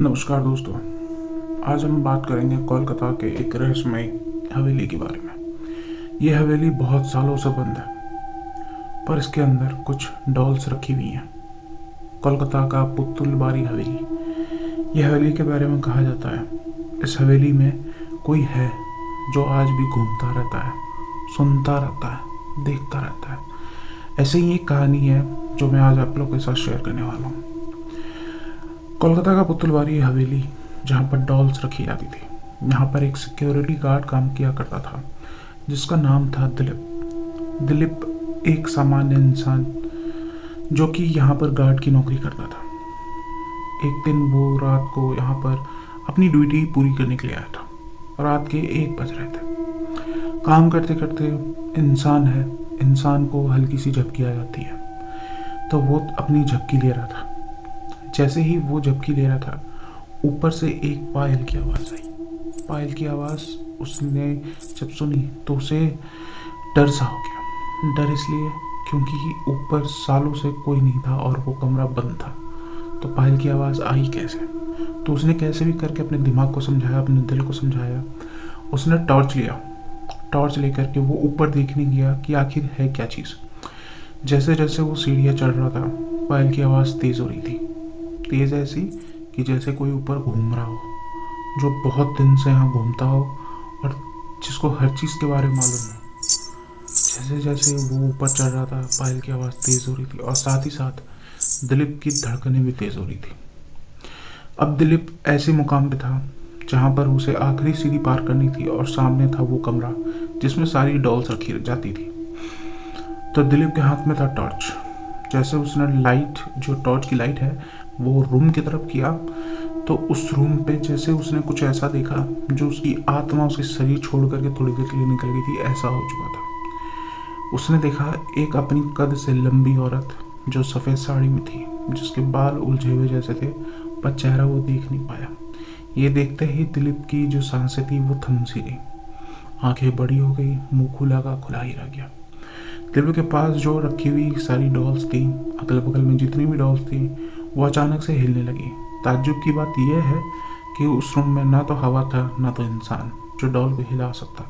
नमस्कार दोस्तों। आज हम बात करेंगे कोलकाता के एक रहस्यमय हवेली के बारे में। यह हवेली बहुत सालों से बंद है, पर इसके अंदर कुछ डॉल्स रखी हुई हैं। कोलकाता का पुतुल बारी हवेली। यह हवेली के बारे में कहा जाता है, इस हवेली में कोई है जो आज भी घूमता रहता है, सुनता रहता है, देखता रहता है। ऐसे ही एक कहानी है जो मैं आज आप लोगों के साथ शेयर करने वाला हूँ। कोलकाता का पुतुल बारी हवेली, जहाँ पर डॉल्स रखी जाती थी, यहाँ पर एक सिक्योरिटी गार्ड काम किया करता था जिसका नाम था दिलीप। दिलीप एक सामान्य इंसान जो कि यहाँ पर गार्ड की नौकरी करता था। एक दिन वो रात को यहाँ पर अपनी ड्यूटी पूरी करने के लिए आया था। रात के 1 बज रहे थे। काम करते करते इंसान है, इंसान को हल्की सी झपकी आ जाती है, तो वो अपनी झपकी ले रहा था। जैसे ही वो झपकी ले रहा था, ऊपर से एक पायल की आवाज़ आई। पायल की आवाज़ उसने जब सुनी तो उसे डर सा हो गया। डर इसलिए क्योंकि ऊपर सालों से कोई नहीं था और वो कमरा बंद था। तो पायल की आवाज़ आई कैसे? तो उसने कैसे भी करके अपने दिमाग को समझाया, अपने दिल को समझाया। उसने टॉर्च लिया। टॉर्च लेकर के वो ऊपर देखने गया कि आखिर है क्या चीज़। जैसे जैसे वो सीढ़ियाँ चढ़ रहा था, पायल की आवाज़ तेज़ हो रही थी। तेज़ ऐसी कि जैसे कोई ऊपर घूम रहा हो, जो बहुत दिन से यहाँ घूमता हो और जिसको हर चीज़ के बारे में मालूम हो। जैसे जैसे वो ऊपर चढ़ रहा था, पायल की आवाज़ तेज़ हो रही थी और साथ ही साथ दिलीप की धड़कनें भी तेज़ हो रही थी। अब दिलीप ऐसे मुकाम पे था जहाँ पर उसे आखिरी सीढ़ी पार करनी थी और सामने था वो कमरा जिसमें सारी डॉल्स रखी जाती थी। तो दिलीप के हाथ में था टॉर्च। जैसे उसने लाइट, जो टॉर्च की लाइट है, वो रूम की तरफ किया, तो उस रूम पे जैसे उसने कुछ ऐसा देखा जो उसकी आत्मा उसके शरीर छोड़ करके थोड़ी देर के लिए निकल गई थी, ऐसा हो चुका था। उसने देखा एक अपनी कद से लंबी औरत जो सफ़ेद साड़ी में थी, जिसके बाल उलझे हुए जैसे थे, पर चेहरा वो देख नहीं पाया। ये देखते ही दिलीप की जो सांसें थी वो थम सी गई। आंखें बड़ी हो गई, मुंह खुला का खुला ही रह गया। दिलीप के पास जो रखी हुई सारी डॉल्स थी, अगल बगल में जितनी भी डॉल्स थी, वो अचानक से हिलने लगी। ताज्जुब की बात यह है कि उस रूम में ना तो हवा था, ना तो इंसान जो डॉल को हिला सकता।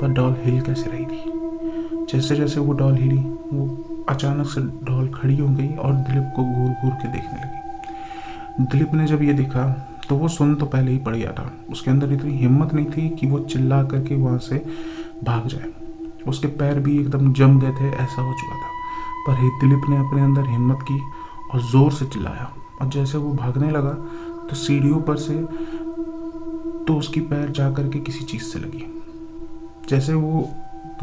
पर डॉल हिल कैसे रही थी? जैसे जैसे वो डॉल हिली, वो अचानक से डॉल खड़ी हो गई और दिलीप को घूर घूर के देखने लगी। दिलीप ने जब ये देखा तो वो सुन तो पहले ही पड़ गया था। उसके अंदर इतनी हिम्मत नहीं थी कि वो चिल्ला करके वहाँ से भाग जाए। उसके पैर भी एकदम जम गए थे, ऐसा हो चुका था। पर दिलीप ने अपने अंदर हिम्मत की और जोर से चिल्लाया। और जैसे वो भागने लगा तो सीढ़ियों पर से तो उसकी पैर जा करके किसी चीज से लगी। जैसे वो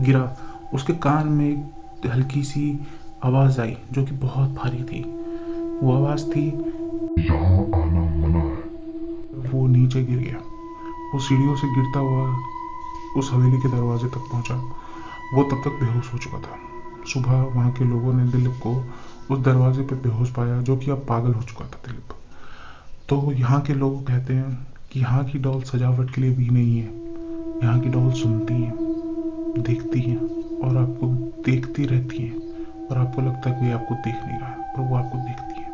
गिरा, उसके कान में एक हल्की सी आवाज आई जो कि बहुत भारी थी। वो आवाज थी, यहाँ आना मना है। वो नीचे गिर गया। वो सीढ़ियों से गिरता हुआ उस हवेली के दरवाजे तक पहुंचा। वो तब तक बेहोश हो चुका था। सुबह वहाँ के लोगों ने दिलीप को उस दरवाजे पे बेहोश पाया, जो कि अब पागल हो चुका था दिलीप। तो यहाँ के लोग कहते हैं कि यहाँ की डॉल सजावट के लिए भी नहीं है। यहाँ की डॉल सुनती हैं, देखती हैं और आपको देखती रहती हैं। और आपको लगता है कोई आपको देख नहीं रहा है, पर वो आपको देखती है।